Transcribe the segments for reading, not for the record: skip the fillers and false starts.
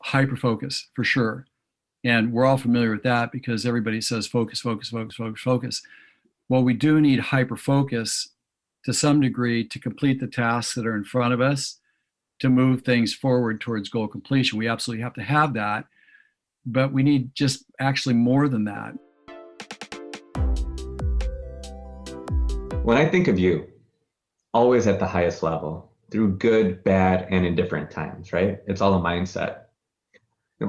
hyper focus for sure. And we're all familiar with that because everybody says focus, focus, focus, focus, focus. Well, we do need hyper focus to some degree to complete the tasks that are in front of us, to move things forward towards goal completion. We absolutely have to have that, but we need just actually more than that. When I think of you, always at the highest level, through good, bad, and indifferent times, right? It's all a mindset.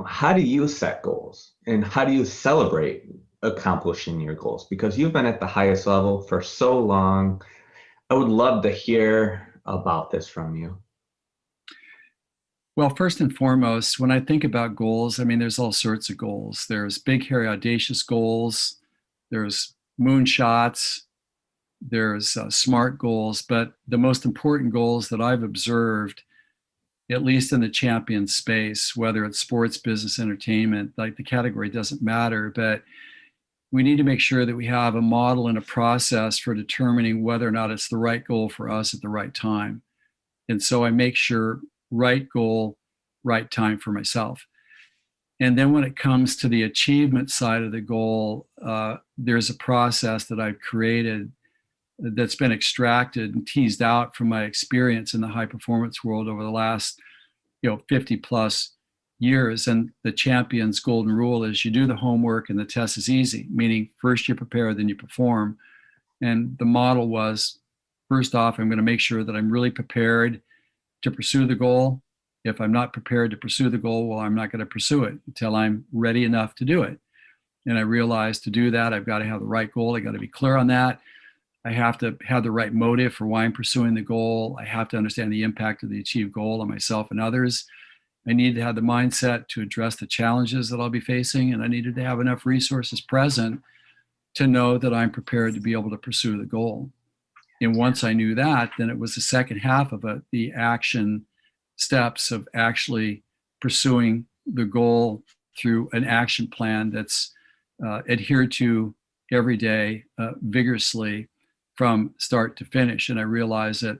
How do you set goals and how do you celebrate accomplishing your goals? Because you've been at the highest level for so long. I would love to hear about this from you. Well, first and foremost, when I think about goals, I mean, there's all sorts of goals. There's big, hairy, audacious goals. There's moonshots. There's smart goals. But the most important goals that I've observed, at least in the champion space, whether it's sports, business, entertainment, like the category doesn't matter, but we need to make sure that we have a model and a process for determining whether or not it's the right goal for us at the right time. And so I make sure right goal, right time for myself. And then when it comes to the achievement side of the goal, there's a process that I've created that's been extracted and teased out from my experience in the high performance world over the last 50 plus years. And the champion's golden rule is you do the homework and the test is easy, meaning first you prepare, then you perform. And the model was, first off, I'm going to make sure that I'm really prepared to pursue the goal. If I'm not prepared to pursue the goal, well, I'm not going to pursue it until I'm ready enough to do it. And I realized to do that, I've got to have the right goal. I got to be clear on that. I have to have the right motive for why I'm pursuing the goal. I have to understand the impact of the achieved goal on myself and others. I need to have the mindset to address the challenges that I'll be facing. And I needed to have enough resources present to know that I'm prepared to be able to pursue the goal. And once I knew that, then it was the second half of it, the action steps of actually pursuing the goal through an action plan that's adhered to every day vigorously from start to finish. And I realized that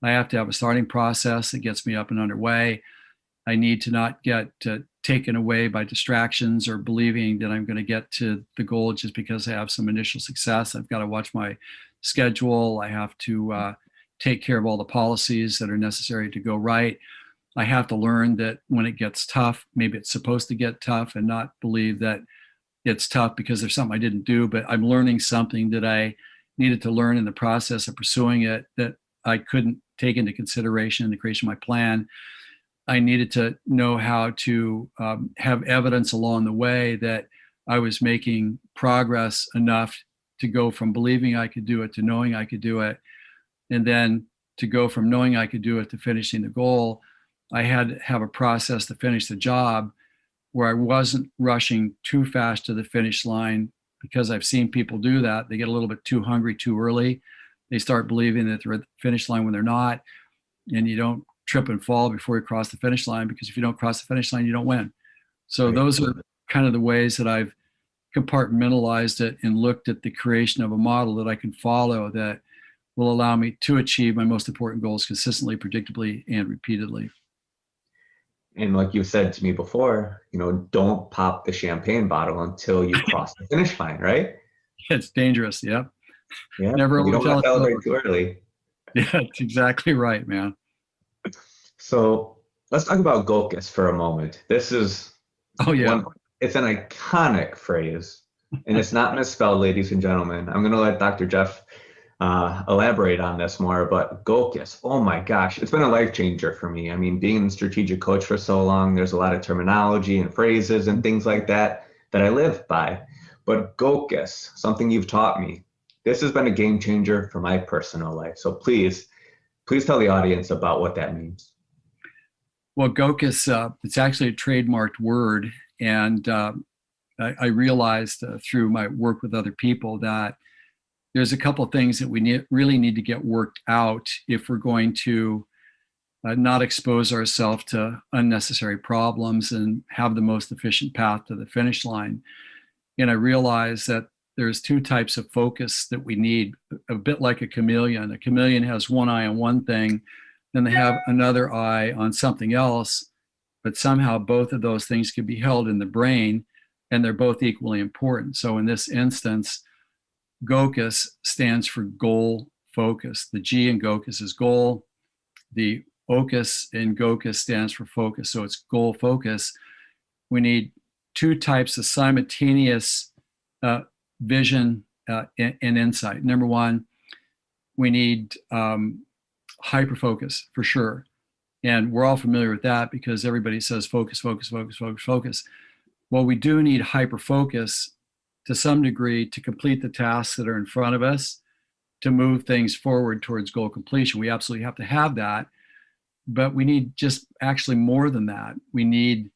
I have to have a starting process that gets me up and underway. I need to not get taken away by distractions or believing that I'm going to get to the goal just because I have some initial success. I've got to watch my schedule. I have to take care of all the policies that are necessary to go right. I have to learn that when it gets tough, maybe it's supposed to get tough, and not believe that it's tough because there's something I didn't do, but I'm learning something that I needed to learn in the process of pursuing it that I couldn't take into consideration in the creation of my plan. I needed to know how to have evidence along the way that I was making progress enough to go from believing I could do it to knowing I could do it. And then to go from knowing I could do it to finishing the goal, I had to have a process to finish the job where I wasn't rushing too fast to the finish line, because I've seen people do that. They get a little bit too hungry too early. They start believing that they're at the finish line when they're not. And you don't trip and fall before you cross the finish line, because if you don't cross the finish line, you don't win. So Right. those are kind of the ways that I've compartmentalized it and looked at the creation of a model that I can follow that will allow me to achieve my most important goals consistently, predictably, and repeatedly. And like you said to me before, don't pop the champagne bottle until you cross the finish line, right? It's dangerous. Yep. Yeah. Never You don't want overtell to it's celebrate over. too early. Yeah, that's exactly right, man. So let's talk about Gocus for a moment. This is Oh, yeah. one, it's an iconic phrase, and it's not misspelled, ladies and gentlemen. I'm going to let Dr. Jeff elaborate on this more, but Gocus, oh my gosh, it's been a life changer for me. I mean, being a strategic coach for so long, there's a lot of terminology and phrases and things like that that I live by. But Gocus, something you've taught me, this has been a game changer for my personal life. So please tell the audience about what that means. Well, Gocus, it's actually a trademarked word. And I realized through my work with other people that there's a couple of things that we really need to get worked out if we're going to not expose ourselves to unnecessary problems and have the most efficient path to the finish line. And I realized that there's two types of focus that we need, a bit like a chameleon. A chameleon has one eye on one thing, then they have another eye on something else, but somehow both of those things can be held in the brain, and they're both equally important. So in this instance, Gocus stands for goal focus. The G in Gocus is goal. The Ocus in Gocus stands for focus. So it's goal focus. We need two types of simultaneous vision and insight. Number one, we need hyper focus for sure. And we're all familiar with that because everybody says focus, focus, focus, focus, focus. Well, we do need hyper focus to some degree to complete the tasks that are in front of us, to move things forward towards goal completion. We absolutely have to have that, but we need just actually more than that. We need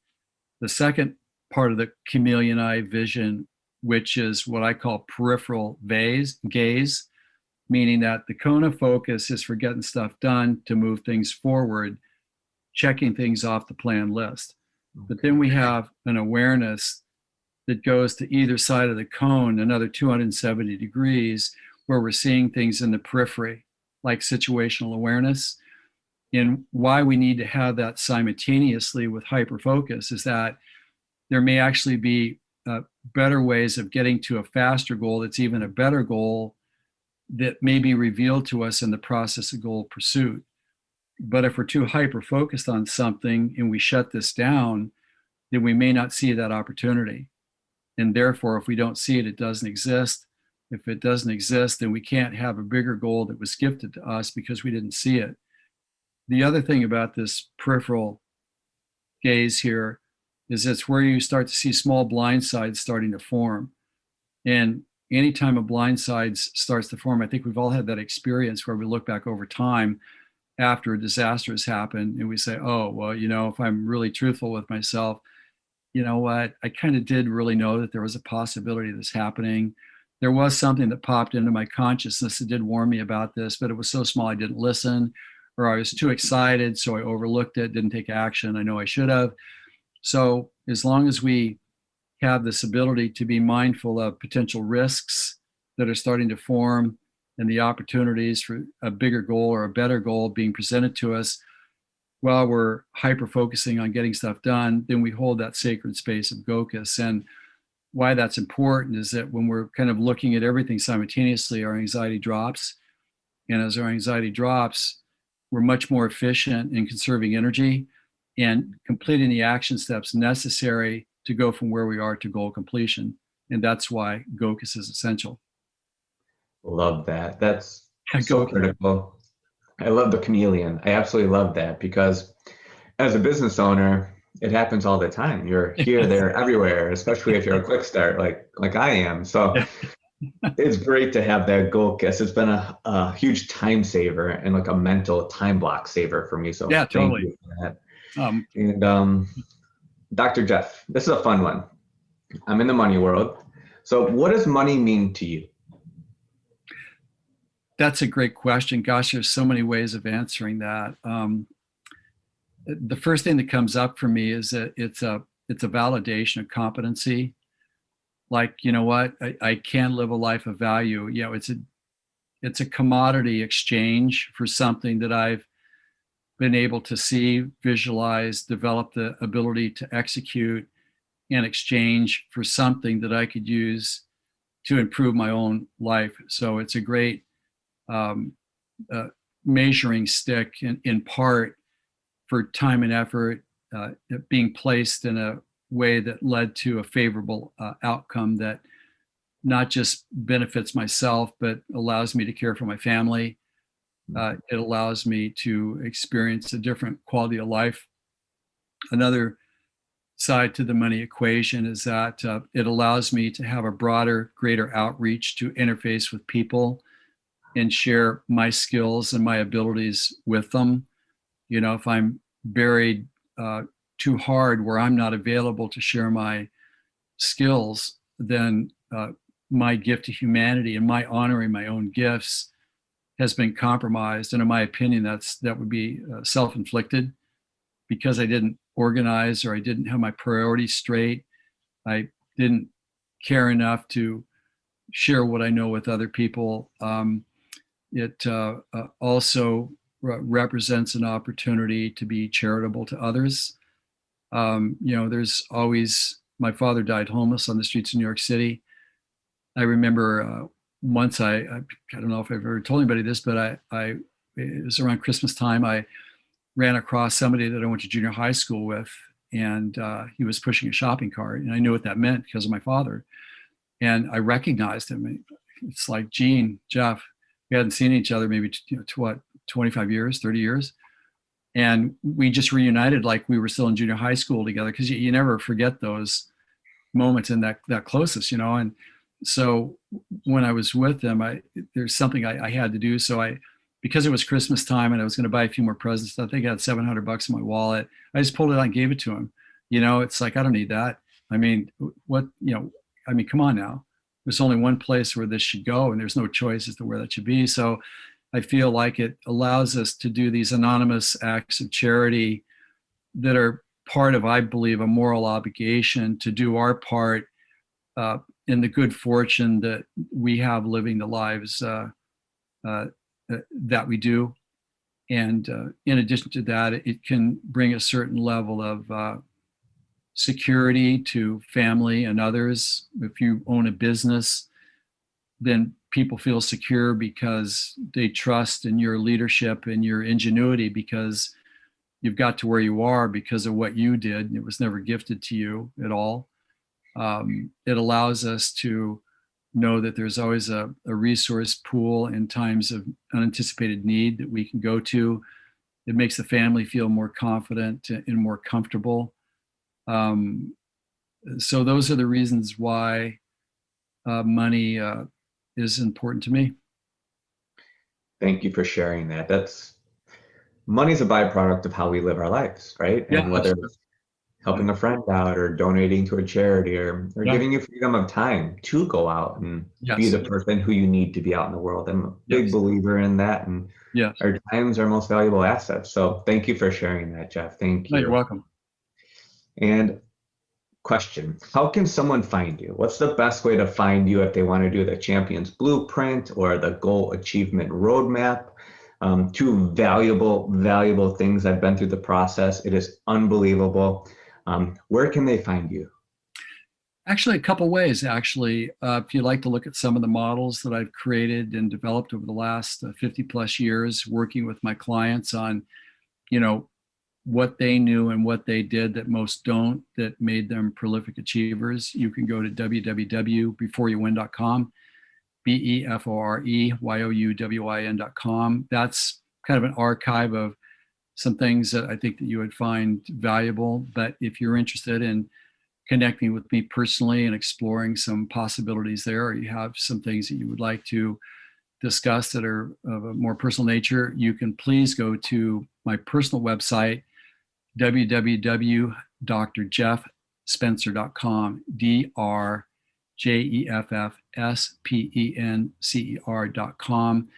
the second part of the chameleon eye vision, which is what I call peripheral gaze, meaning that the cone of focus is for getting stuff done to move things forward, checking things off the plan list. But then we have an awareness that goes to either side of the cone, another 270 degrees, where we're seeing things in the periphery, like situational awareness. And why we need to have that simultaneously with hyperfocus is that there may actually be better ways of getting to a faster goal that's even a better goal that may be revealed to us in the process of goal pursuit. But if we're too hyper focused on something and we shut this down, then we may not see that opportunity. And therefore, if we don't see it, it doesn't exist. If it doesn't exist, then we can't have a bigger goal that was gifted to us because we didn't see it. The other thing about this peripheral gaze here is it's where you start to see small blind sides starting to form. And anytime a blind side starts to form, I think we've all had that experience where we look back over time after a disaster has happened and we say, oh, well, if I'm really truthful with myself, you know what, I kind of did really know that there was a possibility of this happening. There was something that popped into my consciousness that did warn me about this, but it was so small I didn't listen, or I was too excited, so I overlooked it, didn't take action. I know I should have. So as long as we have this ability to be mindful of potential risks that are starting to form and the opportunities for a bigger goal or a better goal being presented to us while we're hyper focusing on getting stuff done, then we hold that sacred space of Gocus. And why that's important is that when we're kind of looking at everything simultaneously, our anxiety drops. And as our anxiety drops, we're much more efficient in conserving energy and completing the action steps necessary to go from where we are to goal completion. And that's why Gocus is essential. Love that. That's so Gocus. critical. I love the chameleon. I absolutely love that because as a business owner, it happens all the time. You're here, there, everywhere, especially if you're a quick start like I am. So it's great to have that Gocus. It's been a huge time saver and like a mental time block saver for me. So Yeah, thank totally. you for that. And Dr. Jeff, this is a fun one. I'm in the money world. So what does money mean to you? That's a great question. Gosh, there's so many ways of answering that. The first thing that comes up for me is that it's a validation of competency. Like, you know what, I can live a life of value. It's a commodity exchange for something that I've been able to see, visualize, develop the ability to execute, and exchange for something that I could use to improve my own life. So it's a great measuring stick in part for time and effort being placed in a way that led to a favorable outcome that not just benefits myself, but allows me to care for my family. It allows me to experience a different quality of life. Another side to the money equation is that it allows me to have a broader, greater outreach to interface with people and share my skills and my abilities with them. If I'm buried too hard where I'm not available to share my skills, then my gift to humanity and my honoring my own gifts has been compromised. And in my opinion, that would be self-inflicted because I didn't organize or I didn't have my priorities straight. I didn't care enough to share what I know with other people. It also represents an opportunity to be charitable to others. There's always, my father died homeless on the streets of New York City. I remember once I don't know if I've ever told anybody this, but it was around Christmas time. I ran across somebody that I went to junior high school with, and he was pushing a shopping cart, and I knew what that meant because of my father. And I recognized him. It's like, Gene, Jeff, we hadn't seen each other maybe to what, 25 years, 30 years. And we just reunited like we were still in junior high school together, because you never forget those moments and that closest, And so when I was with them, there's something I had to do. So because it was Christmas time and I was going to buy a few more presents, I think I had $700 in my wallet. I just pulled it out and gave it to him. It's like, I don't need that. I mean, come on now. There's only one place where this should go, and there's no choice as to where that should be. So I feel like it allows us to do these anonymous acts of charity that are part of, I believe, a moral obligation to do our part in the good fortune that we have living the lives that we do. And in addition to that, it can bring a certain level of security to family and others. If you own a business, then people feel secure because they trust in your leadership and your ingenuity, because you've got to where you are because of what you did. It was never gifted to you at all. It allows us to know that there's always a resource pool in times of unanticipated need that we can go to. It makes the family feel more confident and more comfortable. So those are the reasons why money is important to me. Thank you for sharing that. Money's a byproduct of how we live our lives, right? Yeah, And whether it's helping a friend out or donating to a charity or giving you freedom of time to go out and be the person who you need to be out in the world. I'm a big believer in that. And our time's our most valuable asset. So thank you for sharing that, Jeff. Thank you. No, you're welcome. And question, how can someone find you? What's the best way to find you if they want to do the Champions Blueprint or the Goal Achievement Roadmap? Two valuable things. I've been through the process. It is unbelievable. Where can they find you? Actually, a couple ways, actually. If you'd like to look at some of the models that I've created and developed over the last 50 plus years, working with my clients on, what they knew and what they did that most don't, that made them prolific achievers, you can go to www.beforeyouwin.com, BEFOREYOUWIN.com. That's kind of an archive of some things that I think that you would find valuable. But if you're interested in connecting with me personally and exploring some possibilities there, or you have some things that you would like to discuss that are of a more personal nature, you can please go to my personal website, www.drjeffspencer.com, DRJEFFSPENCER.com.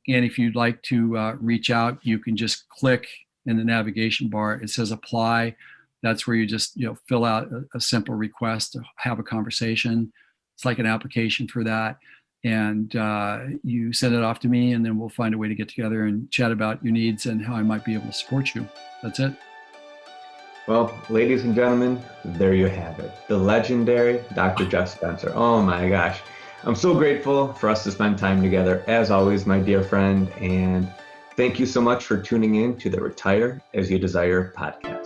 And if you'd like to reach out, you can just click in the navigation bar. It says apply. That's where you just fill out a simple request to have a conversation. It's like an application for that. And you send it off to me, and then we'll find a way to get together and chat about your needs and how I might be able to support you. That's it. Well, ladies and gentlemen, there you have it. The legendary Dr. Jeff Spencer. Oh my gosh. I'm so grateful for us to spend time together, as always, my dear friend. And thank you so much for tuning in to the Retire As You Desire podcast.